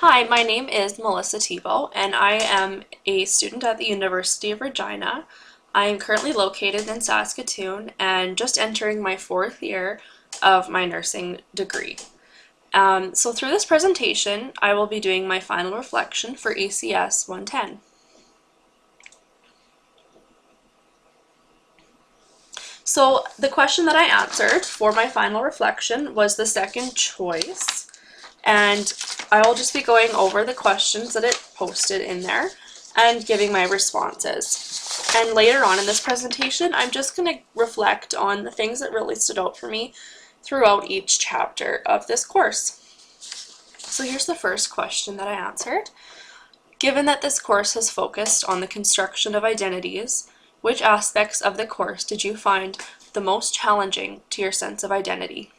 Hi, my name is Melissa Tebow, and I am a student at the University of Regina. I am currently located in Saskatoon and just entering my 4th year of my nursing degree. So through this presentation, I will be doing my final reflection for ECS 110. So the question that I answered for my final reflection was the second choice, and I will just be going over the questions that it posted in there and giving my responses. And later on in this presentation, I'm just going to reflect on the things that really stood out for me throughout each chapter of this course. So here's the first question that I answered. Given that this course has focused on the construction of identities, which aspects of the course did you find the most challenging to your sense of identity?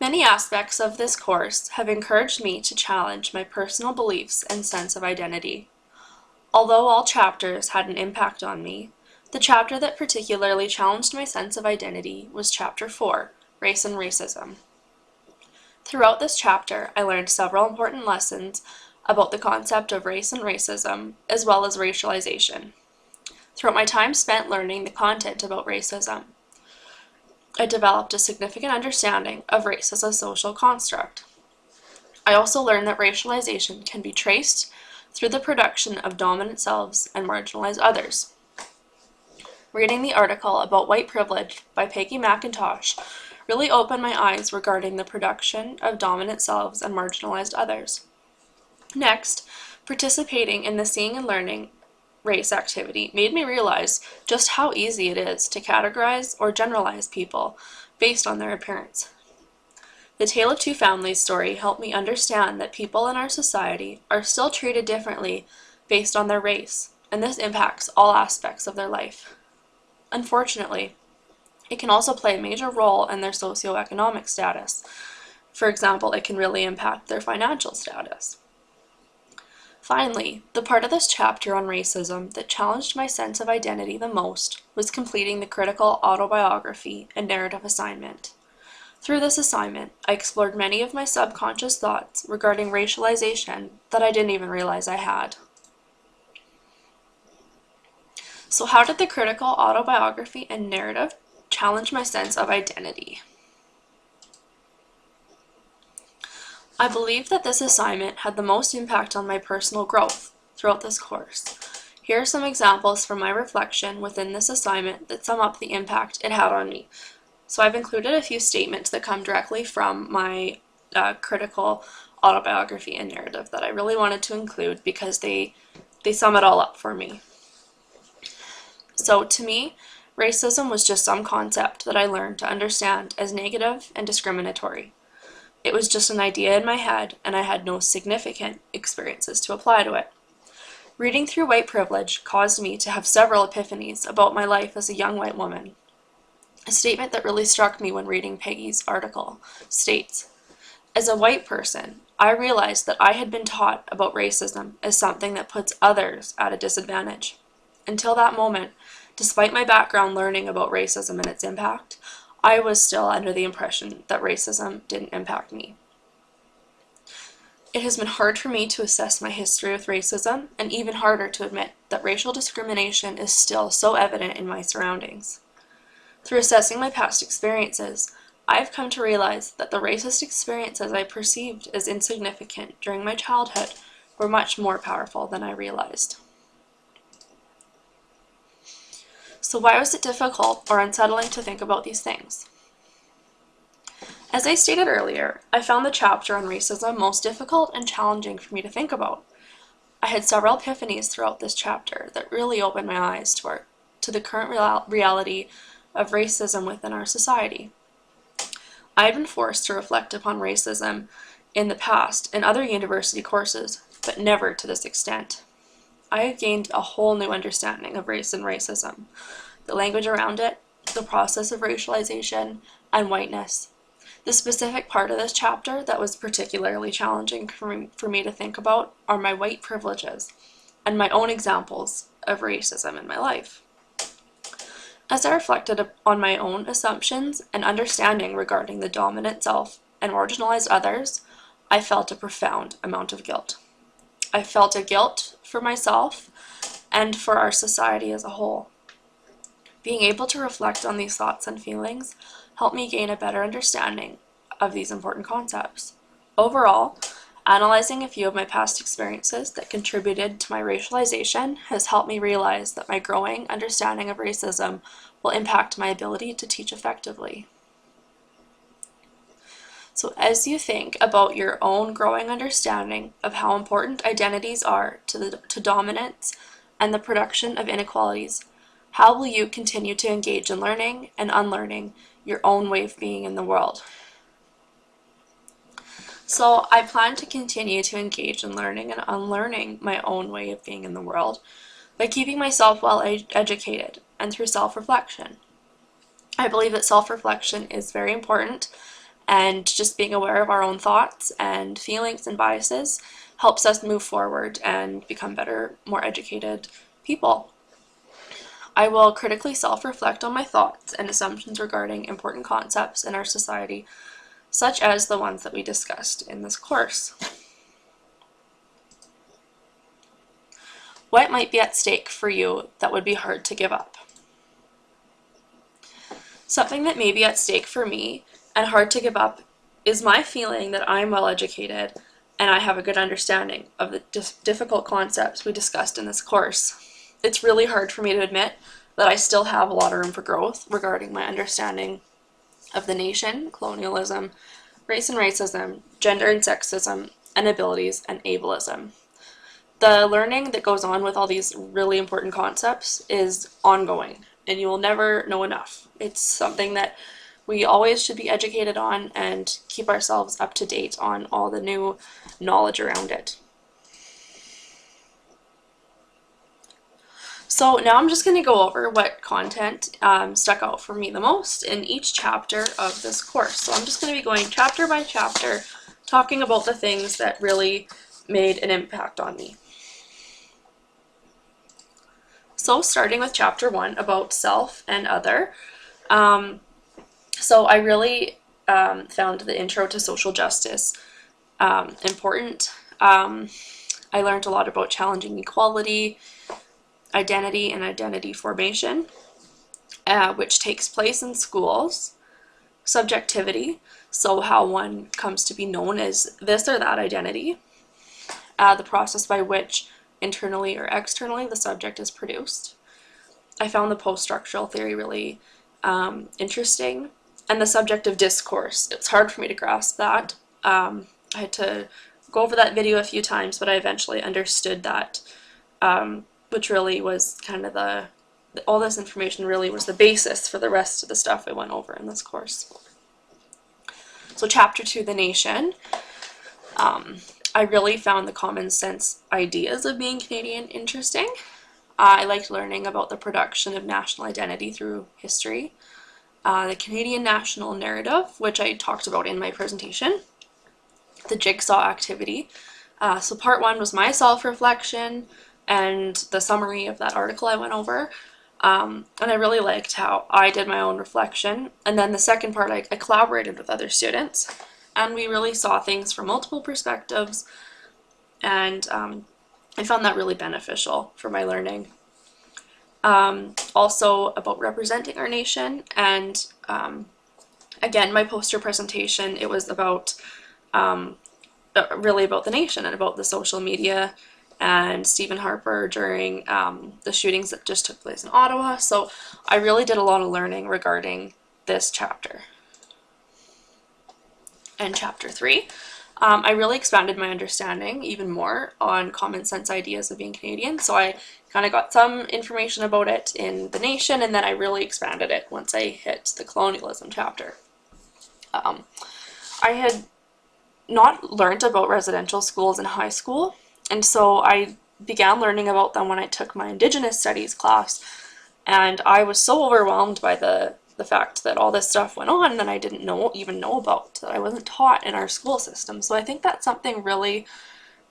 Many aspects of this course have encouraged me to challenge my personal beliefs and sense of identity. Although all chapters had an impact on me, the chapter that particularly challenged my sense of identity was Chapter 4, Race and Racism. Throughout this chapter, I learned several important lessons about the concept of race and racism, as well as racialization. Throughout my time spent learning the content about racism, I developed a significant understanding of race as a social construct. I also learned that racialization can be traced through the production of dominant selves and marginalized others. Reading the article about white privilege by Peggy McIntosh really opened my eyes regarding the production of dominant selves and marginalized others. Next, participating in the Seeing and Learning race activity made me realize just how easy it is to categorize or generalize people based on their appearance. The Tale of Two Families story helped me understand that people in our society are still treated differently based on their race, and this impacts all aspects of their life. Unfortunately, it can also play a major role in their socioeconomic status. For example, it can really impact their financial status. Finally, the part of this chapter on racism that challenged my sense of identity the most was completing the critical autobiography and narrative assignment. Through this assignment, I explored many of my subconscious thoughts regarding racialization that I didn't even realize I had. So how did the critical autobiography and narrative challenge my sense of identity? I believe that this assignment had the most impact on my personal growth throughout this course. Here are some examples from my reflection within this assignment that sum up the impact it had on me. So I've included a few statements that come directly from my critical autobiography and narrative that I really wanted to include because they sum it all up for me. So to me, racism was just some concept that I learned to understand as negative and discriminatory. It was just an idea in my head, and I had no significant experiences to apply to it. Reading through white privilege caused me to have several epiphanies about my life as a young white woman. A statement that really struck me when reading Peggy's article states, "As a white person, I realized that I had been taught about racism as something that puts others at a disadvantage. Until that moment, despite my background learning about racism and its impact, I was still under the impression that racism didn't impact me. It has been hard for me to assess my history with racism, and even harder to admit that racial discrimination is still so evident in my surroundings. Through assessing my past experiences, I've come to realize that the racist experiences I perceived as insignificant during my childhood were much more powerful than I realized." So why was it difficult or unsettling to think about these things? As I stated earlier, I found the chapter on racism most difficult and challenging for me to think about. I had several epiphanies throughout this chapter that really opened my eyes to the current reality of racism within our society. I had been forced to reflect upon racism in the past in other university courses, but never to this extent. I have gained a whole new understanding of race and racism, the language around it, the process of racialization, and whiteness. The specific part of this chapter that was particularly challenging for me to think about are my white privileges and my own examples of racism in my life. As I reflected on my own assumptions and understanding regarding the dominant self and marginalized others, I felt a profound amount of guilt. I felt a guilt for myself and for our society as a whole. Being able to reflect on these thoughts and feelings helped me gain a better understanding of these important concepts. Overall, analyzing a few of my past experiences that contributed to my racialization has helped me realize that my growing understanding of racism will impact my ability to teach effectively. So as you think about your own growing understanding of how important identities are to dominance and the production of inequalities, how will you continue to engage in learning and unlearning your own way of being in the world? So I plan to continue to engage in learning and unlearning my own way of being in the world by keeping myself well educated and through self-reflection. I believe that self-reflection is very important, and just being aware of our own thoughts and feelings and biases helps us move forward and become better, more educated people. I will critically self-reflect on my thoughts and assumptions regarding important concepts in our society, such as the ones that we discussed in this course. What might be at stake for you that would be hard to give up? Something that may be at stake for me and hard to give up is my feeling that I'm well educated and I have a good understanding of the difficult concepts we discussed in this course. It's really hard for me to admit that I still have a lot of room for growth regarding my understanding of the nation, colonialism, race and racism, gender and sexism, inabilities, and ableism. The learning that goes on with all these really important concepts is ongoing, and you will never know enough. It's something that we always should be educated on and keep ourselves up to date on all the new knowledge around it. So now I'm just going to go over what content stuck out for me the most in each chapter of this course. So I'm just going to be going chapter by chapter, talking about the things that really made an impact on me. So starting with chapter 1 about self and other. So I really found the intro to social justice important. I learned a lot about challenging equality, identity, and identity formation, which takes place in schools. Subjectivity, so how one comes to be known as this or that identity. The process by which internally or externally the subject is produced. I found the post-structural theory really interesting. And the subject of discourse, it's hard for me to grasp that. I had to go over that video a few times, but I eventually understood that, which really was kind of all this information really was the basis for the rest of the stuff I went over in this course. So chapter 2, the nation. I really found the common sense ideas of being Canadian interesting. I liked learning about the production of national identity through history. The Canadian national narrative, which I talked about in my presentation. The jigsaw activity. So part 1 was my self-reflection and the summary of that article I went over. And I really liked how I did my own reflection. And then the second part, I collaborated with other students. And we really saw things from multiple perspectives. And I found that really beneficial for my learning. Also about representing our nation, and again, my poster presentation, it was about really about the nation and about the social media and Stephen Harper during the shootings that just took place in Ottawa. So I really did a lot of learning regarding this chapter. And chapter 3, I really expanded my understanding even more on common sense ideas of being Canadian. So I kind of got some information about it in the nation, and then I really expanded it once I hit the colonialism chapter. I had not learned about residential schools in high school, and so I began learning about them when I took my Indigenous Studies class, and I was so overwhelmed by the fact that all this stuff went on that I didn't even know about, that I wasn't taught in our school system. So I think that's something really,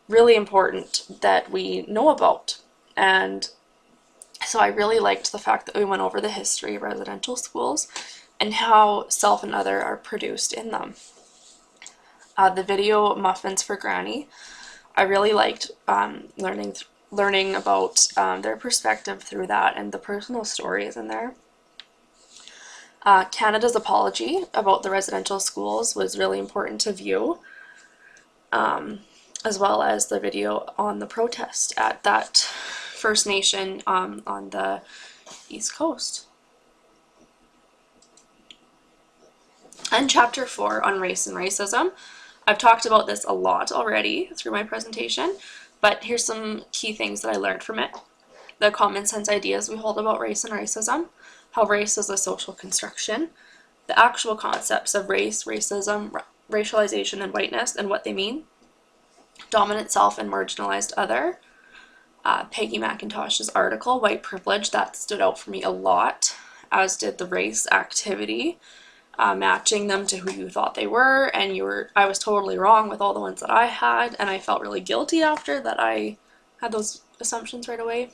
really important that we know about. And so I really liked the fact that we went over the history of residential schools and how self and other are produced in them. The video Muffins for Granny. I really liked learning about their perspective through that and the personal stories in there. Canada's apology about the residential schools was really important to view, as well as the video on the protest at that First Nation on the East Coast. And Chapter 4 on race and racism. I've talked about this a lot already through my presentation, but here's some key things that I learned from it. The common sense ideas we hold about race and racism, how race is a social construction, the actual concepts of race, racism, racialization, and whiteness and what they mean, dominant self and marginalized other, Peggy McIntosh's article, White Privilege, that stood out for me a lot, as did the race activity, matching them to who you thought they were, and I was totally wrong with all the ones that I had, and I felt really guilty after that I had those assumptions right away.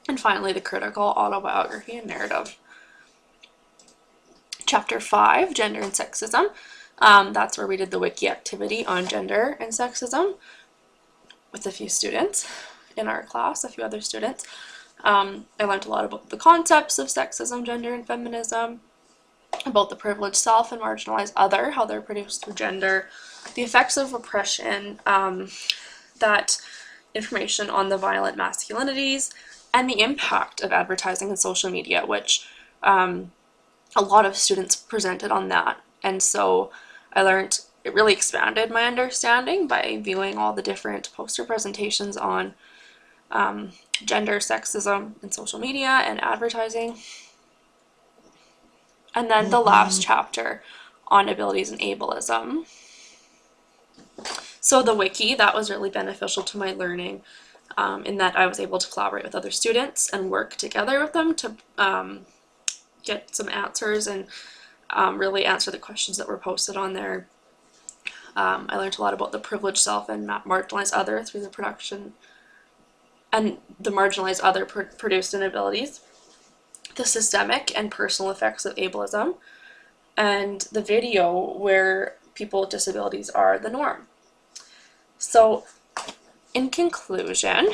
And finally, the critical autobiography and narrative. Chapter 5, Gender and Sexism. That's where we did the wiki activity on gender and sexism with a few students in our class, a few other students. I learned a lot about the concepts of sexism, gender, and feminism, about the privileged self and marginalized other, how they're produced through gender, the effects of oppression, that information on the violent masculinities, and the impact of advertising and social media, which a lot of students presented on that. And so I learned, it really expanded my understanding by viewing all the different poster presentations on gender, sexism, and social media and advertising. And then the last chapter on abilities and ableism. So the wiki, that was really beneficial to my learning, in that I was able to collaborate with other students and work together with them to get some answers and really answer the questions that were posted on there. I learned a lot about the privileged self and marginalized other through the production, and the marginalized other produced inabilities, the systemic and personal effects of ableism, and the video where people with disabilities are the norm. So in conclusion,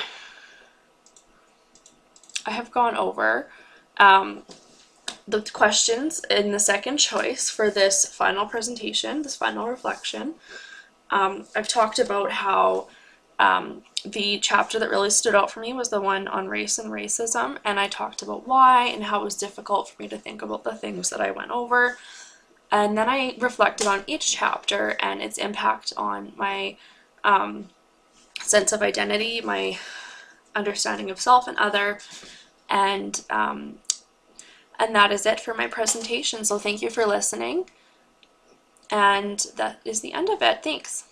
I have gone over the questions in the second choice for this final presentation, this final reflection. I've talked about how the chapter that really stood out for me was the one on race and racism, and I talked about why and how it was difficult for me to think about the things that I went over. And then I reflected on each chapter and its impact on my sense of identity, my understanding of self and other, and that is it for my presentation. So thank you for listening, and that is the end of it. Thanks.